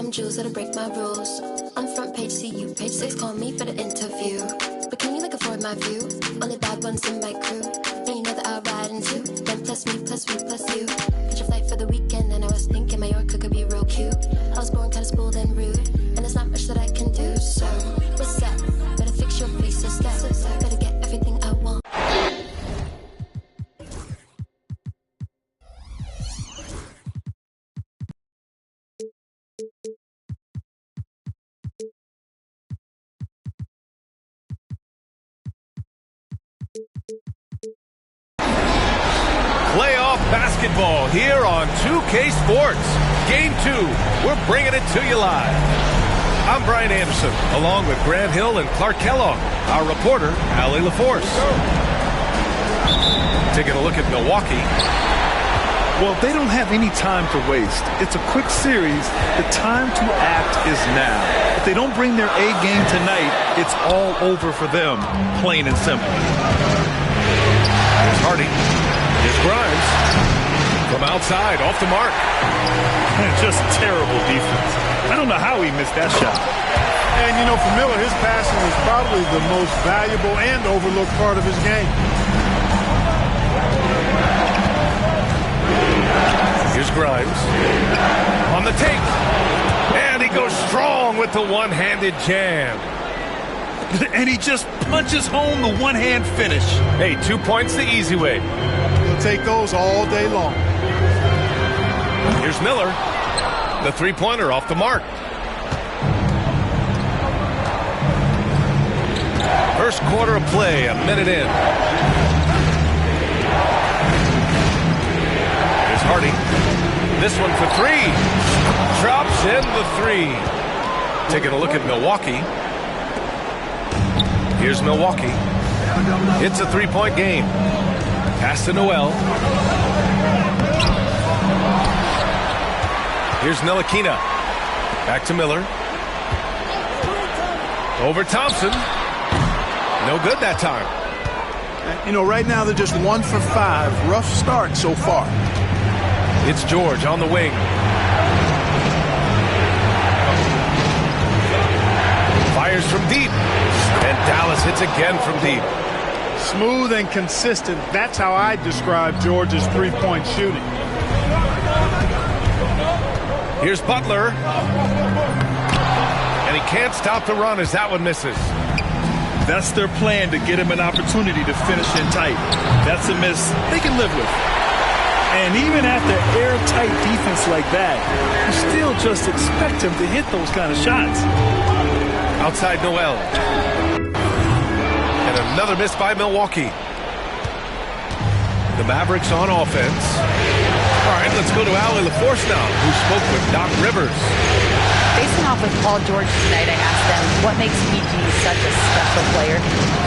some jewels that'll break my rules. On the front page, see you. Page 6, call me for the interview. But can you afford my view? Only bad ones in my crew. And you know that I'll ride into. Then plus me, plus we, plus you. Catch a flight for the weekend, and I was thinking Mallorca could be real cute. I was born kinda spoiled and rude, and there's not much that I can do. So, what's up? Better fix your face, sister. Better get everything I want. Playoff basketball here on 2K Sports. Game 2, we're bringing it to you live. I'm Brian Anderson, along with Grant Hill and Clark Kellogg, our reporter, Allie LaForce. Taking a look at Milwaukee. Well, they don't have any time to waste. It's a quick series. The time to act is now. If they don't bring their A game tonight, it's all over for them, plain and simple. Here's Hardy. Here's Grimes. From outside, off the mark. Just terrible defense. I don't know how he missed that shot. And, you know, for Miller, his passing is probably the most valuable and overlooked part of his game. Here's Grimes. On the take. And he goes strong with the one-handed jam. And he just punches home the one-hand finish. Hey, 2 points the easy way. He'll take those all day long. Here's Miller. The three-pointer off the mark. First quarter of play, a minute in. Here's Hardy. This one for three. Drops in the three. Taking a look at Milwaukee. Here's Milwaukee. It's a three-point game. Pass to Noel. Here's Ntilikina. Back to Miller. Over Thompson. No good that time. You know, right now they're just 1 for 5. Rough start so far. It's George on the wing. Fires from deep. And Dallas hits again from deep. Smooth and consistent. That's how I describe George's three-point shooting. Here's Butler. And he can't stop the run as that one misses. That's their plan, to get him an opportunity to finish in tight. That's a miss they can live with. And even after airtight defense like that, you still just expect him to hit those kind of shots. Outside Noel. And another miss by Milwaukee. The Mavericks on offense. All right, let's go to Allie LaForce now, who spoke with Doc Rivers. Facing off with Paul George tonight, I asked them what makes PG such a special player.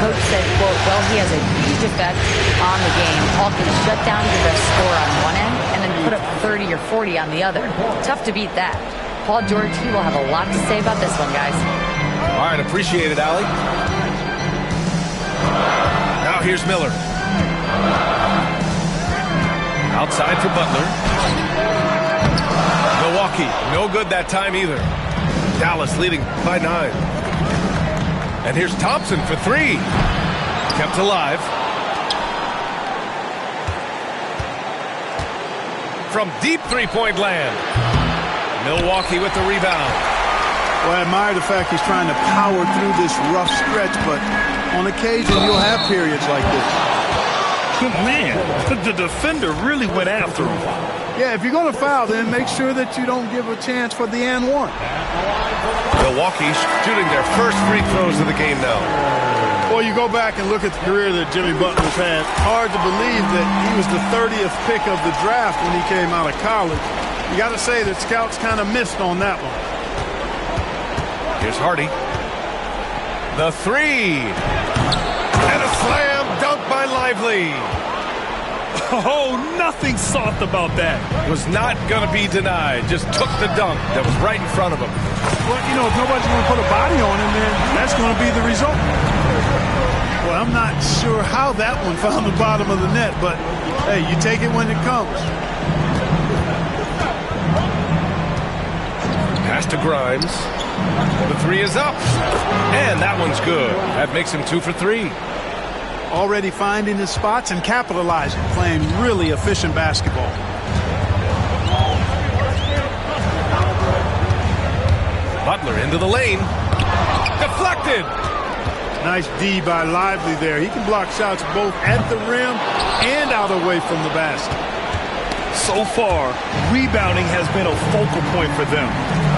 Coach said, quote, well, he has a huge effect on the game. Paul can shut down the best score on one end and then put up 30 or 40 on the other. Tough to beat that. Paul George, he will have a lot to say about this one, guys. All right, appreciate it, Allie. Now here's Miller. Outside for Butler. Milwaukee, no good that time either. Dallas leading by 9. And here's Thompson for three. Kept alive. From deep three-point land. Milwaukee with the rebound. Well, I admire the fact he's trying to power through this rough stretch, but on occasion you'll have periods like this. Man, the defender really went after him. Yeah, if you're going to foul, then make sure that you don't give a chance for the and one. Milwaukee shooting their first free throws of the game now. Well, you go back and look at the career that Jimmy Butler's had. Hard to believe that he was the 30th pick of the draft when he came out of college. You got to say that scouts kind of missed on that one. Here's Hardy. The three. And a slam dunk by Lively. Oh, nothing soft about that. Was not going to be denied. Just took the dunk that was right in front of him. Well, you know, if nobody's going to put a body on him, then that's going to be the result. Well, I'm not sure how that one found the bottom of the net, but, hey, you take it when it comes. Pass Pass to Grimes. The three is up. And that one's good. That makes him 2 for 3. Already finding his spots and capitalizing, playing really efficient basketball. Butler into the lane. Deflected. Nice D by Lively there. He can block shots both at the rim and out away from the basket. So far, rebounding has been a focal point for them.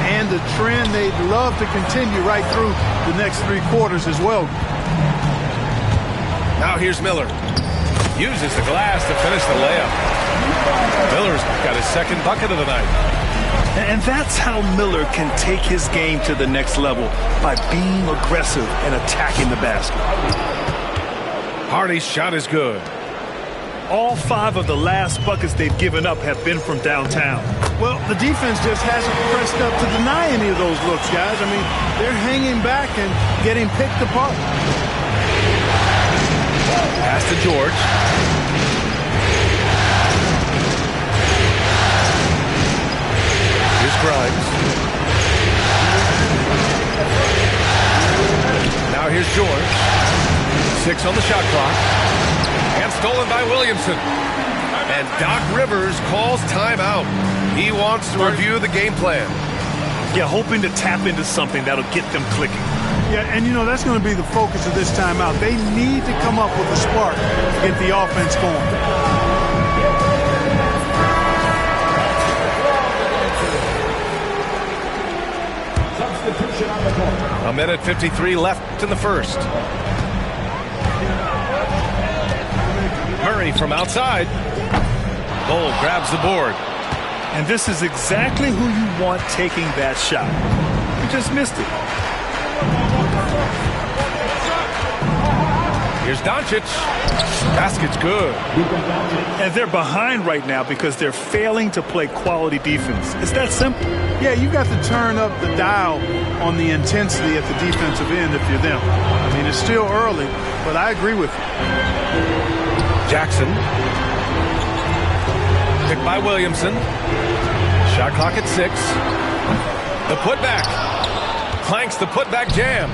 And the trend they'd love to continue right through the next 3 quarters as well. Now here's Miller. Uses the glass to finish the layup. Miller's got his second bucket of the night. And that's how Miller can take his game to the next level, by being aggressive and attacking the basket. Hardy's shot is good. All 5 of the last buckets they've given up have been from downtown. Well, the defense just hasn't pressed up to deny any of those looks, guys. I mean, they're hanging back and getting picked apart. Pass to George. Here's Grimes. Now here's George. 6 on the shot clock. And stolen by Williamson. And Doc Rivers calls timeout. He wants to review the game plan. Yeah, hoping to tap into something that'll get them clicking. Yeah, and you know, that's going to be the focus of this timeout. They need to come up with a spark to get the offense going. A minute 53 left in the first. Murray from outside. Bull grabs the board. And this is exactly who you want taking that shot. He just missed it. Here's Doncic. Basket's good. And they're behind right now because they're failing to play quality defense. It's that simple. Yeah, you got to turn up the dial on the intensity at the defensive end if you're them. I mean, it's still early, but I agree with you. Jackson. Picked by Williamson. Shot clock at 6. The putback. Clanks the putback jam.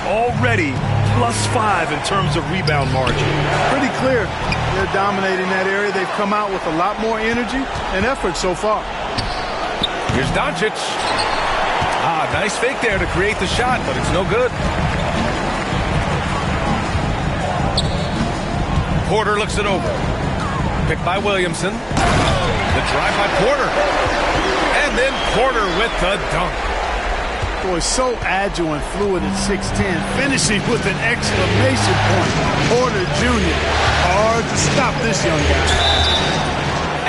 Already +5 in terms of rebound margin. Pretty clear they're dominating that area. They've come out with a lot more energy and effort so far. Here's Doncic. Nice fake there to create the shot, but it's no good. Porter looks it over. Picked by Williamson. The drive by Porter. And then Porter with the dunk. Boy, so agile and fluid at 6'10", finishing with an exclamation point. Porter Jr. Hard to stop this young guy.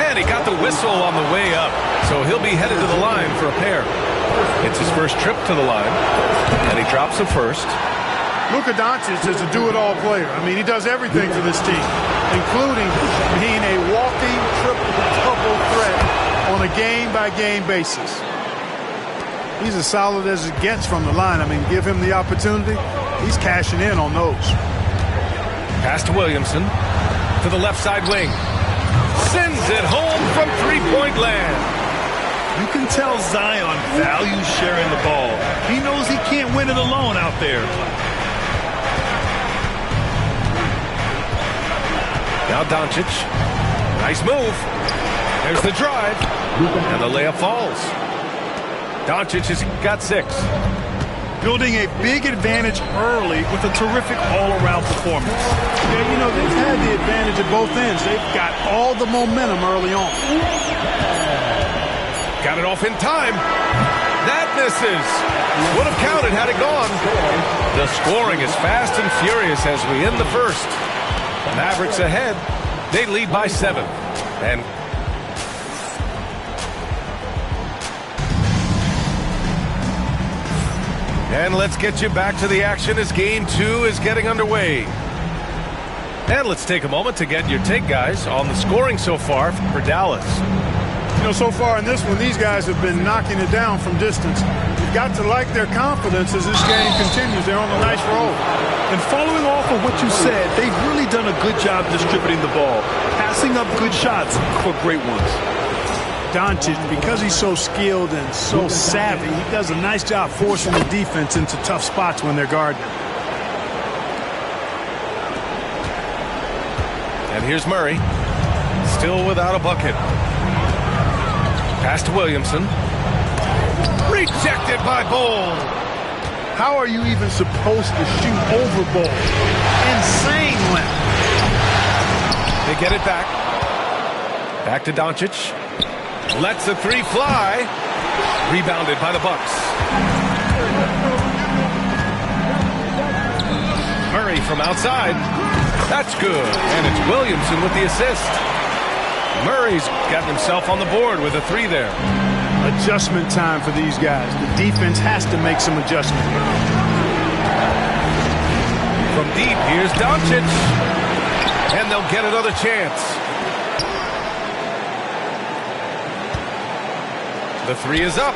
And he got the whistle on the way up, so he'll be headed to the line for a pair. It's his first trip to the line, and he drops the first. Luka Doncic is a do-it-all player. I mean, he does everything for this team, including being a walking triple-double threat on a game-by-game basis. He's as solid as it gets from the line. I mean, give him the opportunity, he's cashing in on those. Pass to Williamson. To the left side wing. Sends it home from three-point land. You can tell Zion values sharing the ball. He knows he can't win it alone out there. Now Doncic. Nice move. There's the drive. And the layup falls. Doncic has got 6. Building a big advantage early with a terrific all-around performance. Yeah, you know, they've had the advantage at both ends. They've got all the momentum early on. Got it off in time. That misses. Would have counted had it gone. The scoring is fast and furious as we end the first. Mavericks ahead. They lead by 7. And let's get you back to the action as Game 2 is getting underway. And let's take a moment to get your take, guys, on the scoring so far for Dallas. You know, so far in this one, these guys have been knocking it down from distance. You've got to like their confidence as this game continues. They're on a nice roll. And following off of what you said, they've really done a good job distributing the ball, passing up good shots for great ones. Doncic, because he's so skilled and so savvy, he does a nice job forcing the defense into tough spots when they're guarding him. And here's Murray, still without a bucket. Pass to Williamson. Rejected by Bol. How are you even supposed to shoot over Bol? Insane length. They get it back. Back to Doncic. Lets the three fly. Rebounded by the Bucks. Murray from outside. That's good. And it's Williamson with the assist. Murray's gotten himself on the board with a three there. Adjustment time for these guys. The defense has to make some adjustment. From deep, here's Doncic. And they'll get another chance. The three is up.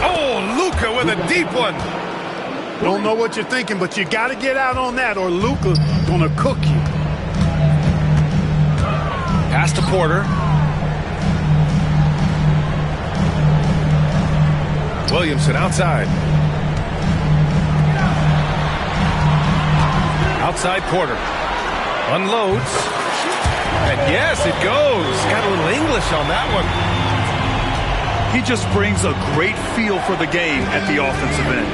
Oh, Luka with a deep one. Don't know what you're thinking, but you got to get out on that or Luka's going to cook you. Pass to Porter. Williamson outside. Outside Porter. Unloads. And yes, it goes. Got a little English on that one. He just brings a great feel for the game at the offensive end.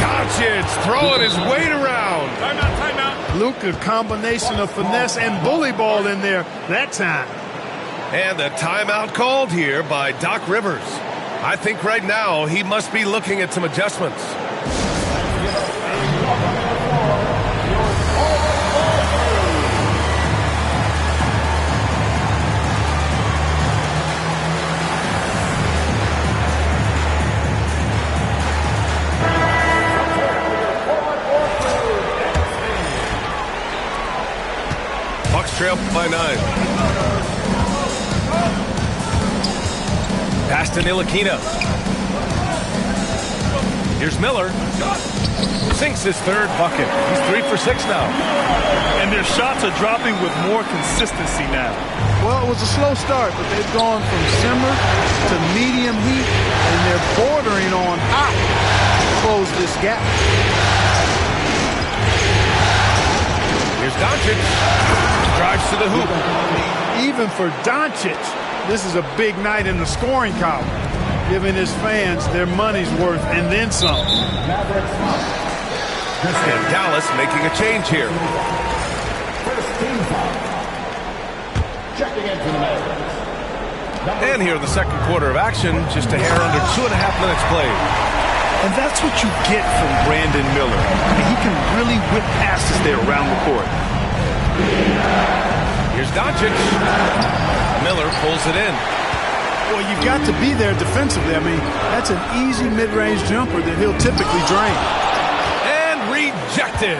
Doncic throwing his weight around. Timeout. Luka, combination of finesse and bully ball in there that time. And a timeout called here by Doc Rivers. I think right now he must be looking at some adjustments. Bucks trail by 9. Pass to Ntilikina. Here's Miller. Sinks his third bucket. He's 3 for 6 now. And their shots are dropping with more consistency now. Well, it was a slow start, but they've gone from simmer to medium heat, and they're bordering on hot to close this gap. Here's Doncic. Drives to the hoop. Even for Doncic, this is a big night in the scoring column, giving his fans their money's worth and then some. And Dallas making a change here. And here in the second quarter of action, just a hair under 2.5 minutes played. And that's what you get from Brandon Miller. He can really whip passes there around the court. Here's Doncic. Miller pulls it in. Well, you've got to be there defensively. I mean, that's an easy mid-range jumper that he'll typically drain. And rejected.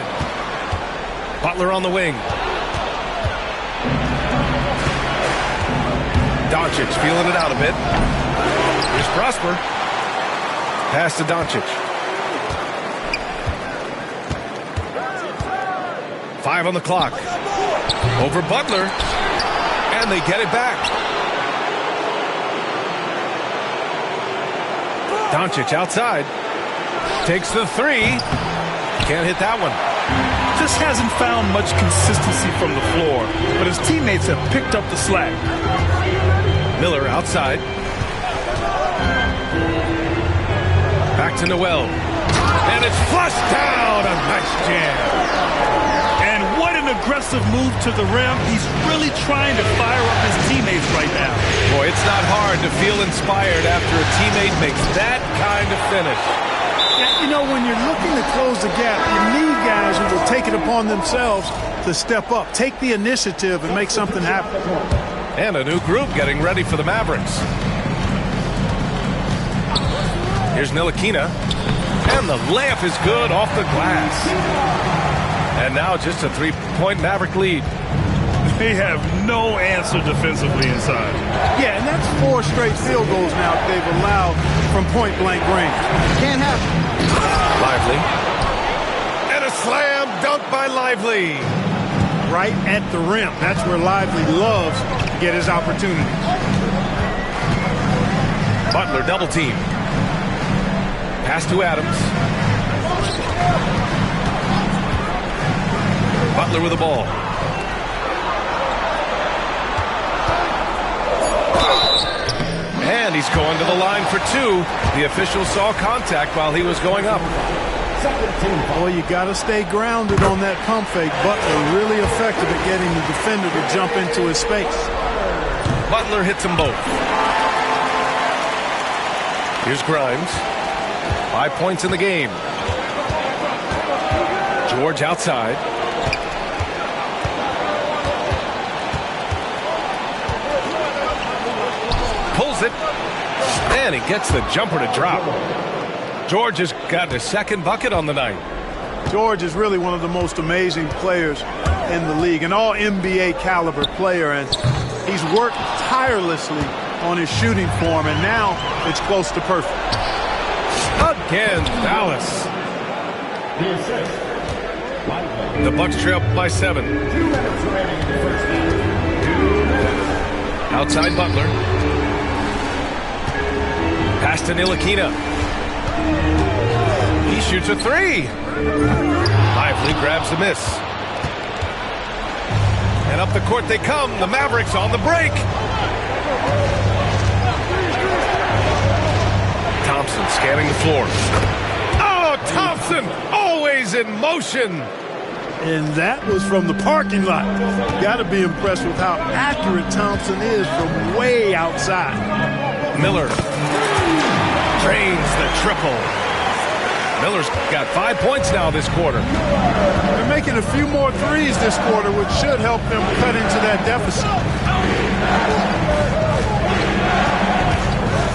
Butler on the wing. Doncic feeling it out a bit. Here's Prosper. Pass to Doncic. 5 on the clock. Over Butler. And they get it back. Doncic outside. Takes the three. Can't hit that one. Just hasn't found much consistency from the floor, but his teammates have picked up the slack. Miller outside. Back to Noel. And it's flushed down. A nice jam. And what an aggressive move to the rim. He's really trying to fire up his teammates right now. Boy, it's not hard to feel inspired after a teammate makes that kind of finish. Yeah, you know, when you're looking to close the gap, you need guys who will take it upon themselves to step up, take the initiative, and make something happen. And a new group getting ready for the Mavericks. Here's Ntilikina. And the layup is good off the glass. And now just a 3-point Maverick lead. They have no answer defensively inside. Yeah, and that's 4 straight field goals now they've allowed from point-blank range. Can't happen. Lively. And a slam dunk by Lively. Right at the rim. That's where Lively loves get his opportunity. Butler double team. Pass to Adams. Butler with the ball. And he's going to the line for two. The official saw contact while he was going up. Boy, you got to stay grounded on that pump fake. Butler really effective at getting the defender to jump into his space. Butler hits them both. Here's Grimes. 5 points in the game. George outside. Pulls it. And he gets the jumper to drop. George has got his second bucket on the night. George is really one of the most amazing players in the league, an all-NBA caliber player, and he's worked tirelessly on his shooting form, and now it's close to perfect. Again, Dallas. The Bucks trail by 7. Outside Butler. Pass to Ntilikina. He shoots a 3. Lively grabs the miss. And up the court they come. The Mavericks on the break. Thompson scanning the floor. Oh, Thompson always in motion. And that was from the parking lot. Got to be impressed with how accurate Thompson is from way outside. Miller drains the triple. Miller's got 5 points now this quarter. They're making a few more threes this quarter, which should help them cut into that deficit.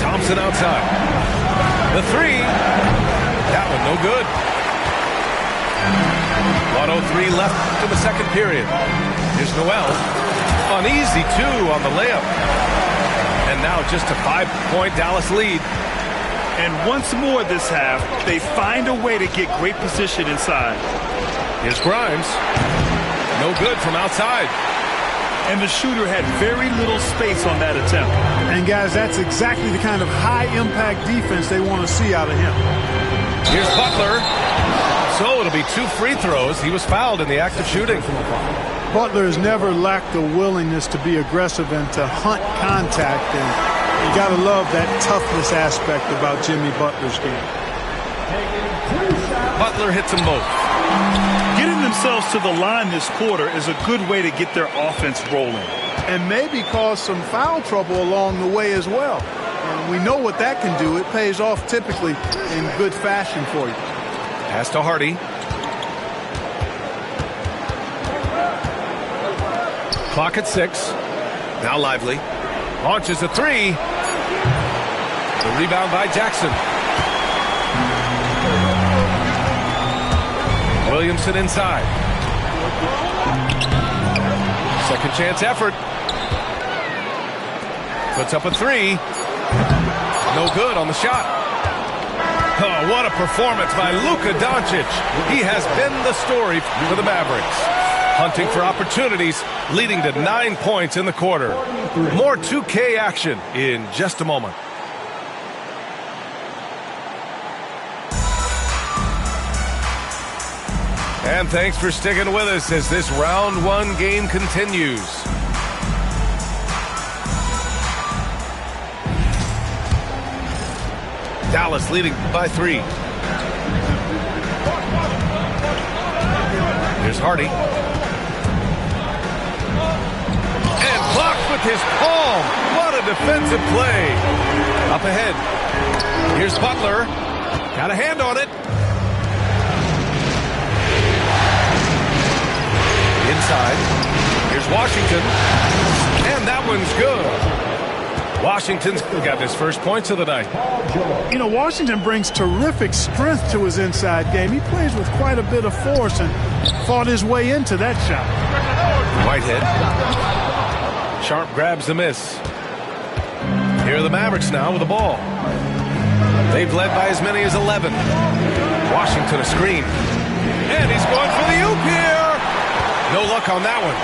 Thompson outside. The 3. That one no good. 1:03 left to the second period. Here's Noel. An easy 2 on the layup. And now just a 5-point Dallas lead. And once more this half, they find a way to get great position inside. Here's Grimes. No good from outside. And the shooter had very little space on that attempt. And guys, that's exactly the kind of high-impact defense they want to see out of him. Here's Butler. So it'll be 2 free throws. He was fouled in the act of shooting. Butler has never lacked the willingness to be aggressive and to hunt contact, and you got to love that toughness aspect about Jimmy Butler's game. Butler hits them both. Getting themselves to the line this quarter is a good way to get their offense rolling. And maybe cause some foul trouble along the way as well. And we know what that can do. It pays off typically in good fashion for you. Pass to Hardy. Clock at 6. Now Lively. Launches a 3. The rebound by Jackson. Williamson inside. Second chance effort. Puts up a 3. No good on the shot. Oh, what a performance by Luka Doncic. He has been the story for the Mavericks. Hunting for opportunities, leading to 9 points in the quarter. More 2K action in just a moment. And thanks for sticking with us as this round 1 game continues. Dallas leading by 3. Here's Hardy. And blocked with his palm. What a defensive play. Up ahead. Here's Butler. Got a hand on it. Inside. Here's Washington. And that one's good. Washington's got his first points of the night. You know, Washington brings terrific strength to his inside game. He plays with quite a bit of force and fought his way into that shot. Whitehead. Sharp grabs the miss. Here are the Mavericks now with the ball. They've led by as many as 11. Washington a screen. And he's going for the oop here. No luck on that one.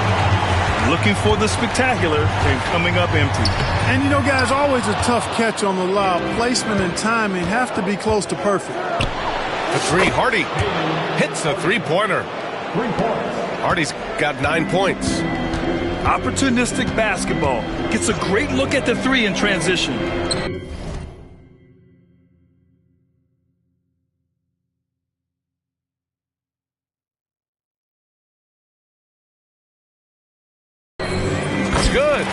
looking for the spectacular and coming up empty. And, you know, guys, always a tough catch on the lob. Placement and timing have to be close to perfect. The three, Hardy hits a three-pointer. Hardy's got 9 points. Opportunistic basketball. Gets a great look at the three in transition. It's good.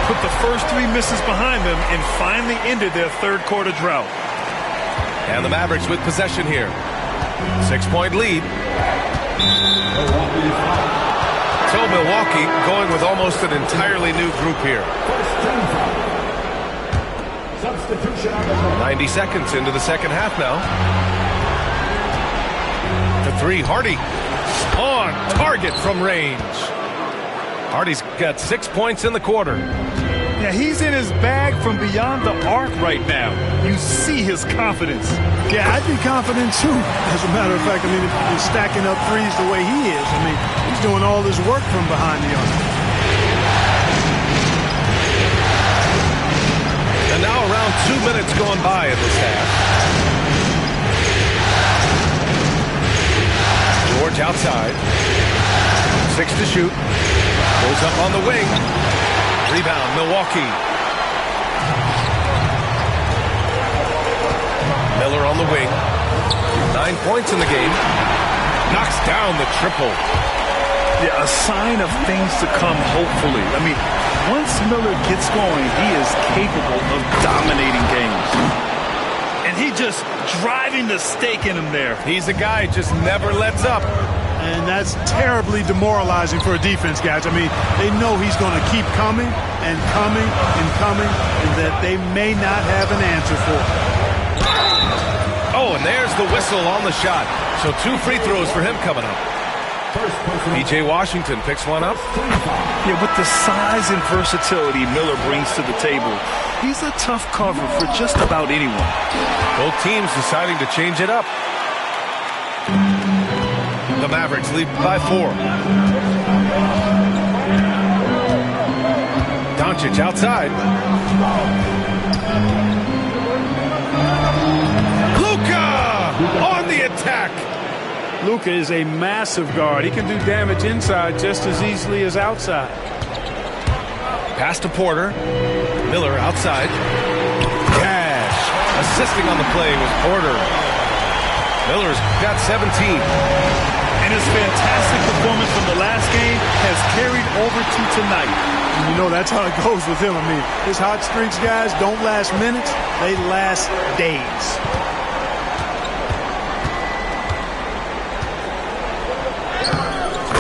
Put the first three misses behind them and finally ended their third quarter drought. And the Mavericks with possession here. 6-point lead. So Milwaukee going with almost an entirely new group here. 90 seconds into the second half now. The three, Hardy on target from range. Hardy's got 6 points in the quarter. Yeah, he's in his bag from beyond the arc right now. You see his confidence. Yeah, I'd be confident too. As a matter of fact, I mean, if he's stacking up threes the way he is, I mean, he's doing all his work from behind the arc. And now around 2 minutes going by in this half. George outside. 6 to shoot. Goes up on the wing. Rebound, Milwaukee. Miller on the wing. 9 points in the game. Knocks down the triple. Yeah, a sign of things to come, hopefully. I mean, once Miller gets going, he is capable of dominating games. And he just driving the stake in him there. He's a guy just never lets up. And that's terribly demoralizing for a defense, guys. I mean, they know he's going to keep coming and coming and coming, and that they may not have an answer for it. Oh, and there's the whistle on the shot. So 2 free throws for him coming up. P.J. Washington picks one up. Yeah, with the size and versatility Miller brings to the table, he's a tough cover for just about anyone. Both teams deciding to change it up. The Mavericks lead by 4. Doncic outside. Luka on the attack. Luka is a massive guard. He can do damage inside just as easily as outside. Pass to Porter. Miller outside. Cash assisting on the play was Porter. Miller's got 17. And his fantastic performance from the last game has carried over to tonight. And you know, that's how it goes with him. I mean, his hot streaks, guys, don't last minutes. They last days.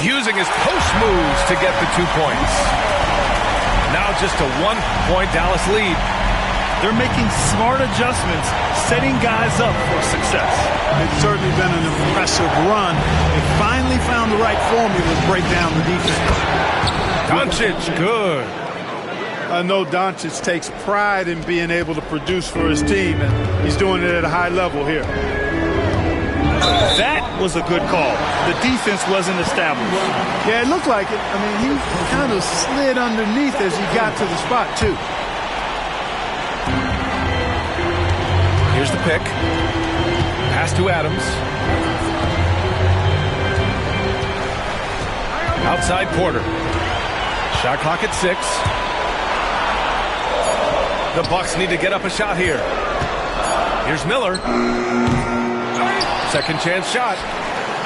Using his post moves to get the 2 points. Now just a 1-point Dallas lead. They're making smart adjustments, setting guys up for success. It's certainly been an impressive run. They finally found the right formula to break down the defense. Doncic, good. I know Doncic takes pride in being able to produce for his team, and he's doing it at a high level here. That was a good call. The defense wasn't established. Yeah, it looked like it. I mean, he kind of slid underneath as he got to the spot, too. Here's the pick. Pass to Adams. Outside Porter. Shot clock at 6. The Bucks need to get up a shot here. Here's Miller. Second chance shot.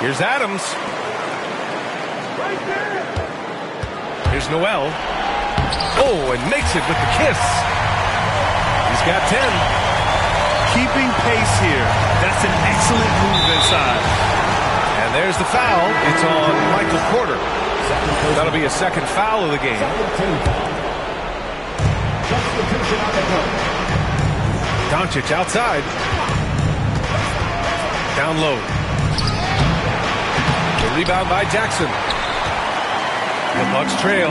Here's Adams. Here's Noel. Oh, and makes it with the kiss. He's got 10. Keeping pace here. That's an excellent move inside. And there's the foul. It's on Michael Porter. That'll be a second foul of the game. Doncic outside. Down low. The rebound by Jackson. The Bucks trail.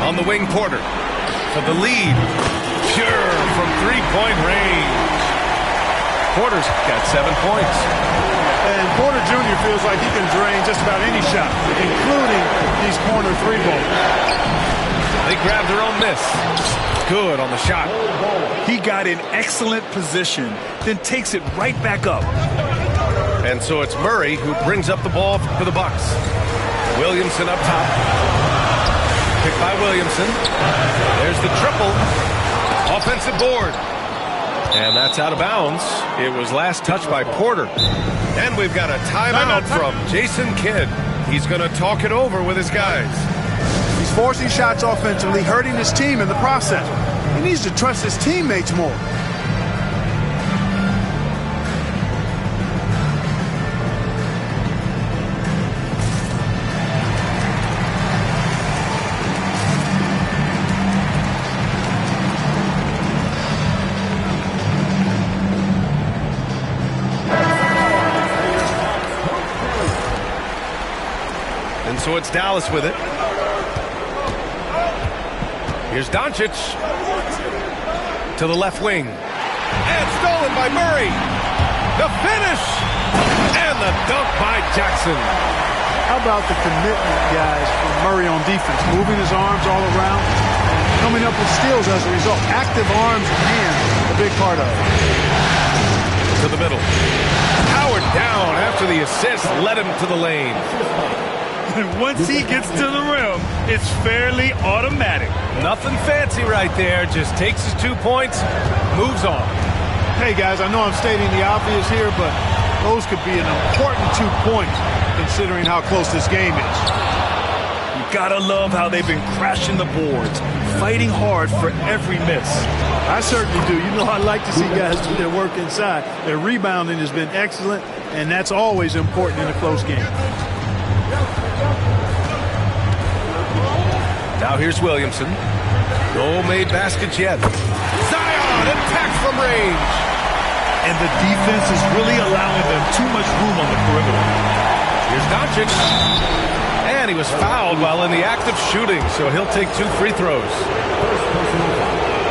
On the wing, Porter. For the lead. Pure from three-point range. Porter's got 7 points. And Porter Jr. feels like he can drain just about any shot, including these corner three balls. They grab their own miss. Good on the shot. He got in excellent position, then takes it right back up. And so it's Murray who brings up the ball for the Bucks. Williamson up top. Picked by Williamson. There's the triple. Offensive board. And that's out of bounds. It was last touched by Porter. And we've got a timeout from Jason Kidd. He's going to talk it over with his guys. He's forcing shots offensively, hurting his team in the process. He needs to trust his teammates more. So it's Dallas with it. Here's Doncic to the left wing. And stolen by Murray. The finish. And the dunk by Jackson. How about the commitment, guys, from Murray on defense? Moving his arms all around and coming up with steals as a result. Active arms and hands, a big part of it. To the middle. Howard down after the assist led him to the lane. And once he gets to the rim, it's fairly automatic. Nothing fancy right there. Just takes his 2 points, moves on. Hey, guys, I know I'm stating the obvious here, but those could be an important 2 points considering how close this game is. You gotta love how they've been crashing the boards, fighting hard for every miss. I certainly do. You know, I like to see guys do their work inside. Their rebounding has been excellent, and that's always important in a close game. Now here's Williamson. No made baskets yet. Zion attacks from range. And the defense is really allowing them too much room on the perimeter. Here's Doncic. And he was fouled while in the act of shooting, so he'll take 2 free throws.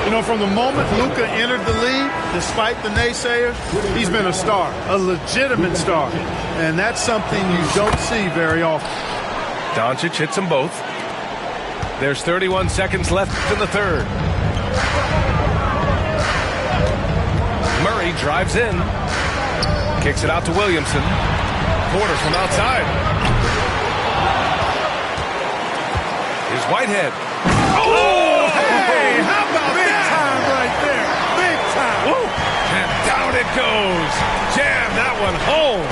You know, from the moment Luka entered the league, despite the naysayers, he's been a star, a legitimate star. And that's something you don't see very often. Doncic hits them both. There's 31 seconds left in the third. Murray drives in. Kicks it out to Williamson. Porter from outside. Here's Whitehead. Oh, hey! How about Big that? time right there. Big time. Woo. And down it goes. Jam that one home.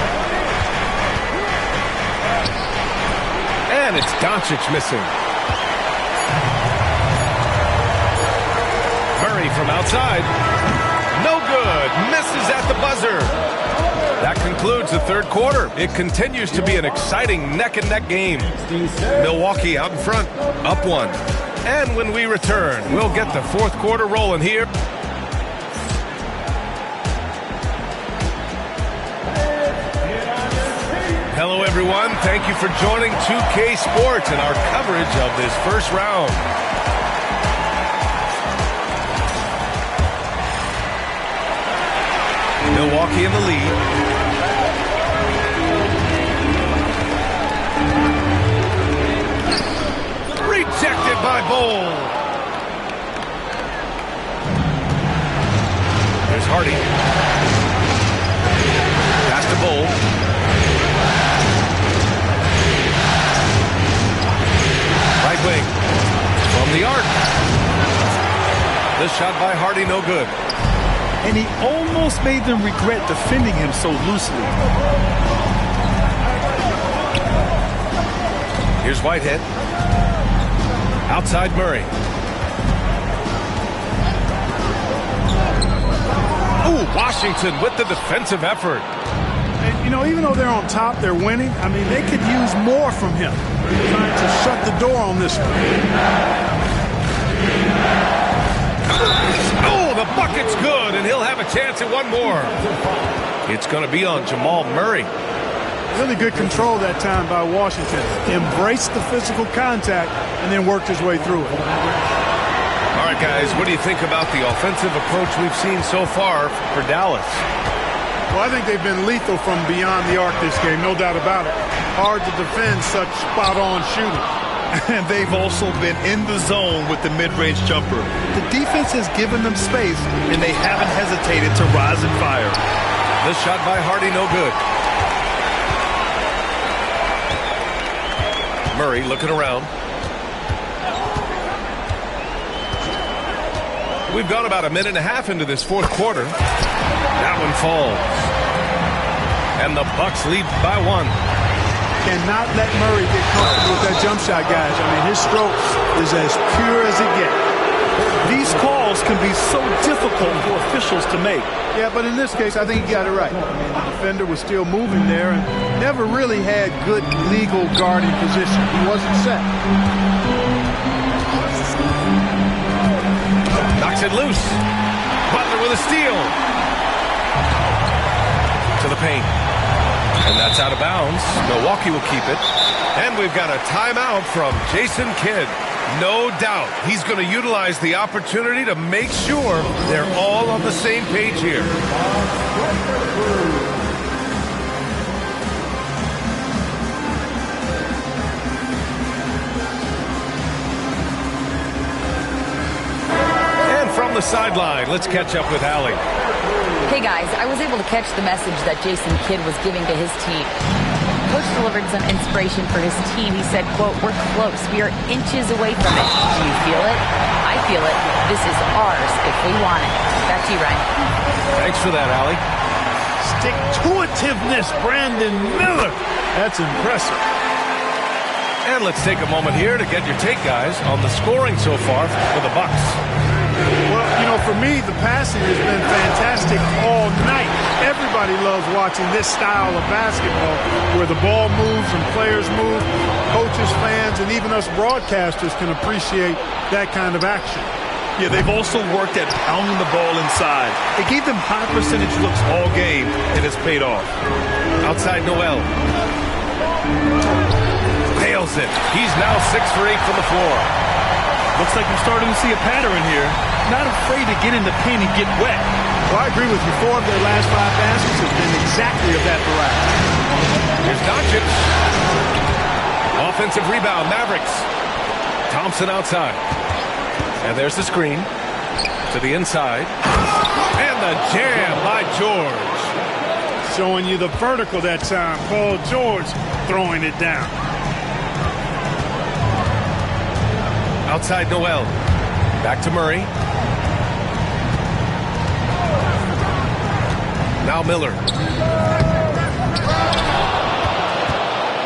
And it's Doncic missing. Murray from outside. No good. Misses at the buzzer. That concludes the third quarter. It continues to be an exciting neck-and-neck game. Milwaukee out in front, up 1. And when we return, we'll get the fourth quarter rolling here. Hello, everyone. Thank you for joining 2K Sports and our coverage of this first round. Milwaukee in the lead. Rejected by Bol. There's Hardy. Pass to Bol. Right wing. From the arc. This shot by Hardy, no good. And he almost made them regret defending him so loosely. Here's Whitehead. Outside Murray. Ooh, Washington with the defensive effort. And, you know, even though they're on top, they're winning. I mean, they could use more from him. They're trying to shut the door on this one. Oh, the bucket's good, and he'll have a chance at one more. It's going to be on Jamal Murray. Really good control that time by Washington. Embraced the physical contact and then worked his way through it. All right, guys, what do you think about the offensive approach we've seen so far for Dallas? Well, I think they've been lethal from beyond the arc this game, no doubt about it. Hard to defend such spot-on shooting. And they've also been in the zone with the mid-range jumper. The defense has given them space, and they haven't hesitated to rise and fire. This shot by Hardy, no good. Murray looking around. We've gone about a minute and a half into this fourth quarter. That one falls. And the Bucks lead by 1. Cannot let Murray get comfortable with that jump shot, guys. I mean, his stroke is as pure as it gets. These calls can be so difficult for officials to make. Yeah, but in this case, I think he got it right. I mean, the defender was still moving there and never really had good legal guarding position. He wasn't set. Knocks it loose. Butler with a steal. To the paint. And that's out of bounds. Milwaukee will keep it. And we've got a timeout from Jason Kidd. No doubt he's going to utilize the opportunity to make sure they're all on the same page here. And from the sideline, let's catch up with Allie. Hey guys, I was able to catch the message that Jason Kidd was giving to his team. Coach delivered some inspiration for his team. He said, quote, "We're close. We are inches away from it. Do you feel it? I feel it. This is ours if we want it." Back to you, Ryan. Thanks for that, Allie. Stick-to-itiveness, Brandon Miller. That's impressive. And let's take a moment here to get your take, guys, on the scoring so far for the Bucks. Well, you know, for me, the passing has been fantastic all night. Everybody loves watching this style of basketball where the ball moves and players move. Coaches, fans, and even us broadcasters can appreciate that kind of action. Yeah, they've also worked at pounding the ball inside. It gave them high percentage looks all game, and it's paid off. Outside Noel. Nails it. He's now 6 for 8 from the floor. Looks like we're starting to see a pattern here. Not afraid to get in the paint and get wet. Well, I agree with you. 4 of their last 5 baskets have been exactly of that variety. Here's Doncic. Offensive rebound, Mavericks. Thompson outside. And there's the screen to the inside. And the jam by George. Showing you the vertical that time. Paul George throwing it down. Outside Noel. Back to Murray. Now Miller.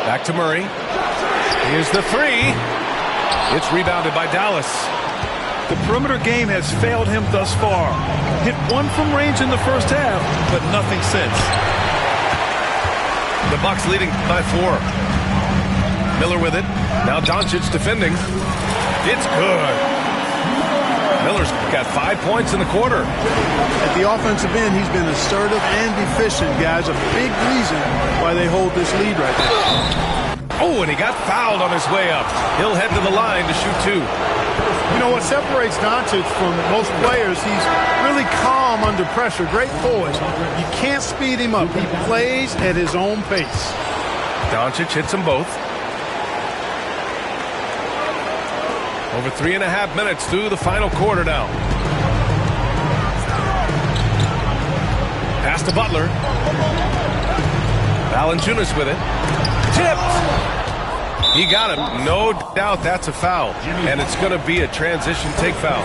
Back to Murray. Here's the 3. It's rebounded by Dallas. The perimeter game has failed him thus far. Hit 1 from range in the first half, but nothing since. The Bucks leading by 4. Miller with it. Now Doncic defending. It's good. Miller's got 5 points in the quarter. At the offensive end, he's been assertive and efficient, guys. A big reason why they hold this lead right now. Oh, and he got fouled on his way up. He'll head to the line to shoot 2. You know what separates Doncic from most players? He's really calm under pressure. Great poise. You can't speed him up. He plays at his own pace. Doncic hits them both. Over 3.5 minutes through the final quarter now. Pass to Butler. Valanciunas with it. Tipped. He got him. No doubt that's a foul. And it's going to be a transition take foul.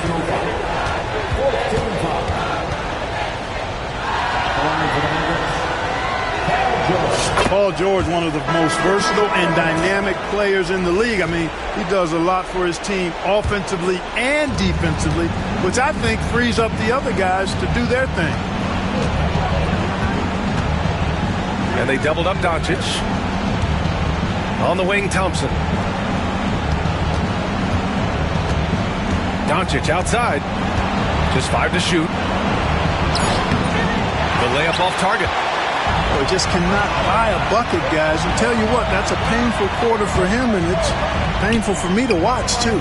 Paul George, one of the most versatile and dynamic players in the league. I mean, he does a lot for his team offensively and defensively, which I think frees up the other guys to do their thing. And they doubled up Doncic. On the wing, Thompson. Doncic outside. Just 5 to shoot. The layup off target. Well, he just cannot buy a bucket, guys. And tell you what, that's a painful quarter for him, and it's painful for me to watch, too.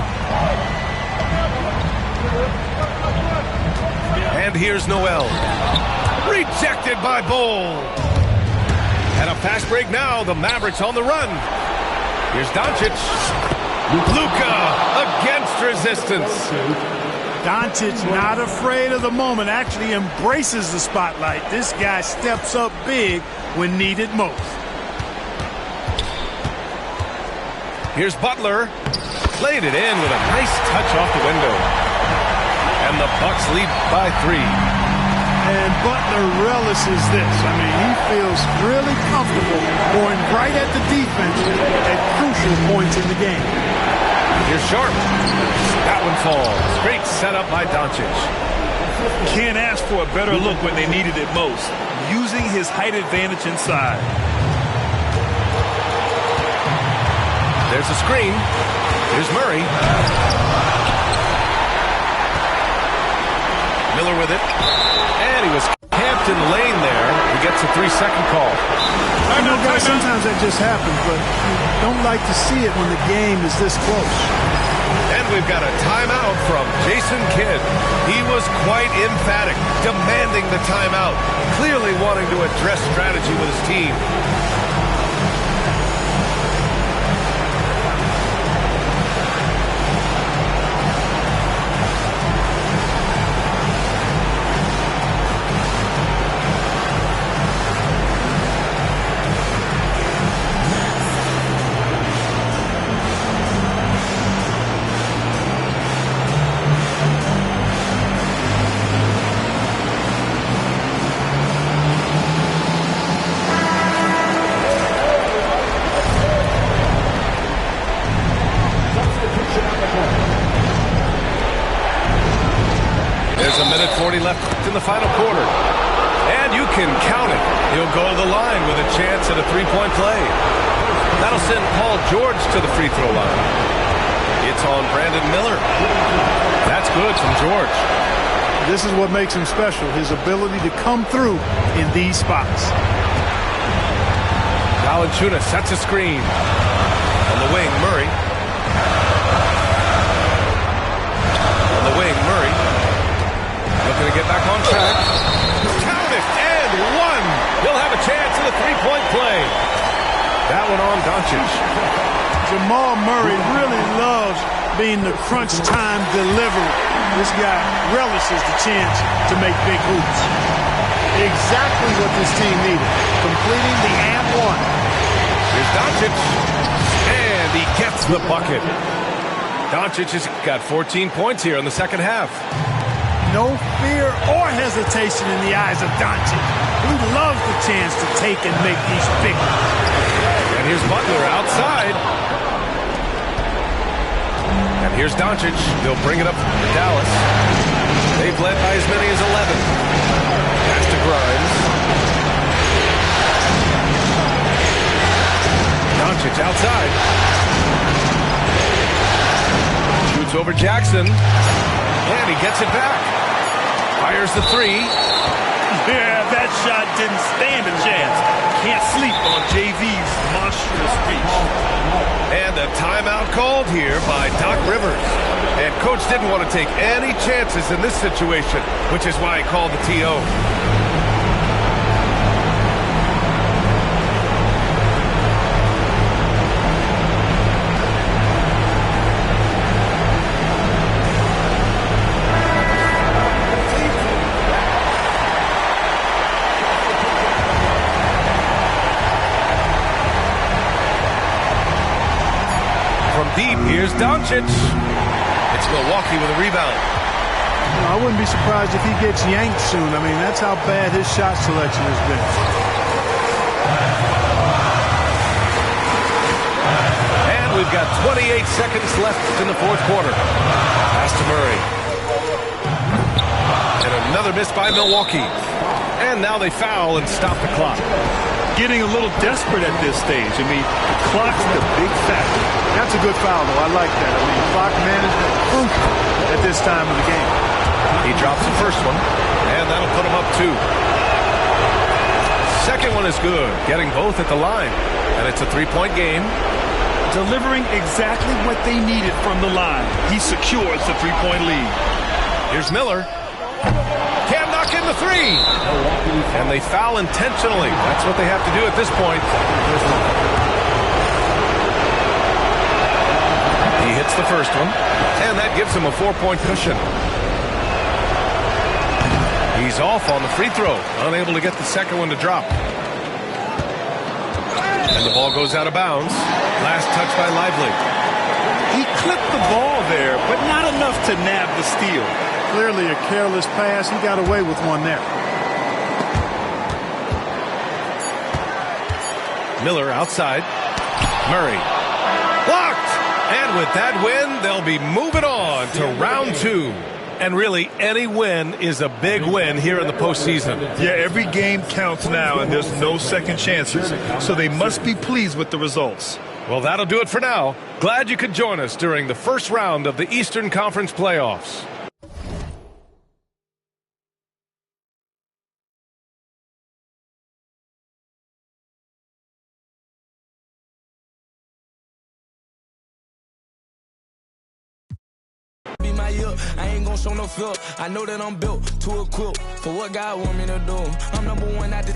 And here's Noel. Rejected by Bol. And a fast break now. The Mavericks on the run. Here's Doncic. Luka against resistance. Doncic not afraid of the moment, actually embraces the spotlight. This guy steps up big when needed most. Here's Butler. Played it in with a nice touch off the window. And the Bucks lead by 3. And Butler relishes this. I mean, he feels really comfortable going right at the defense at crucial points in the game. Here's Sharp. That one falls. Great setup by Doncic. Can't ask for a better look when they needed it most. Using his height advantage inside. There's a screen. Here's Murray. Miller with it. And he was camped in the lane there. He gets a 3-second call. I know, guys, sometimes that just happens, but you don't like to see it when the game is this close. And we've got a timeout from Jason Kidd. He was quite emphatic, demanding the timeout, clearly wanting to address strategy with his team. There's a minute 40 left in the final quarter. And you can count it. He'll go to the line with a chance at a three-point play. That'll send Paul George to the free throw line. It's on Brandon Miller. That's good from George. This is what makes him special, his ability to come through in these spots. Valanciunas sets a screen. On the wing, Murray. On the wing, Murray. Looking to get back on track. Count it, and one. He'll have a chance at a three-point play. That one on Doncic. Jamal Murray really loves being the crunch time deliverer. This guy relishes the chance to make big hoops. Exactly what this team needed. Completing the and one. Here's Doncic. And he gets the bucket. Doncic has got 14 points here in the second half. No fear or hesitation in the eyes of Doncic. He loves the chance to take and make these big ones. And here's Butler outside. And here's Doncic. They'll bring it up to Dallas. They've led by as many as 11. Pass to Grimes. Doncic outside. Shoots over Jackson. And he gets it back. Fires the three. Yeah, that shot didn't stand a chance. Can't sleep on JV's monstrous reach. And a timeout called here by Doc Rivers. And Coach didn't want to take any chances in this situation, which is why he called the TO. Deep, here's Doncic. It's Milwaukee with a rebound. I wouldn't be surprised if he gets yanked soon. I mean, that's how bad his shot selection has been. And we've got 28 seconds left in the fourth quarter. Pass to Murray. And another miss by Milwaukee. And now they foul and stop the clock. Getting a little desperate at this stage. I mean, the clock's the big factor. That's a good foul, though. I like that. I mean, clock management crucial at this time of the game. He drops the first one, and that'll put him up 2. Second one is good, getting both at the line. And it's a three-point game. Delivering exactly what they needed from the line. He secures the three-point lead. Here's Miller. Cam knocks stuck in the three. And they foul intentionally. That's what they have to do at this point. He hits the first one, and that gives him a 4-point cushion. He's off on the free throw, unable to get the second one to drop. And the ball goes out of bounds. Last touch by Lively. He clipped the ball there, but not enough to nab the steal. Clearly a careless pass. He got away with one there. Miller outside. Murray. Blocked! And with that win, they'll be moving on to round 2. And really, any win is a big win here in the postseason. Yeah, every game counts now, and there's no second chances. So they must be pleased with the results. Well, that'll do it for now. Glad you could join us during the first round of the Eastern Conference playoffs. I ain't gon' show no fear. I know that I'm built to equip for what God want me to do. I'm number 1 out the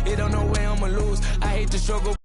2. It don't know where I'ma lose. I hate the struggle.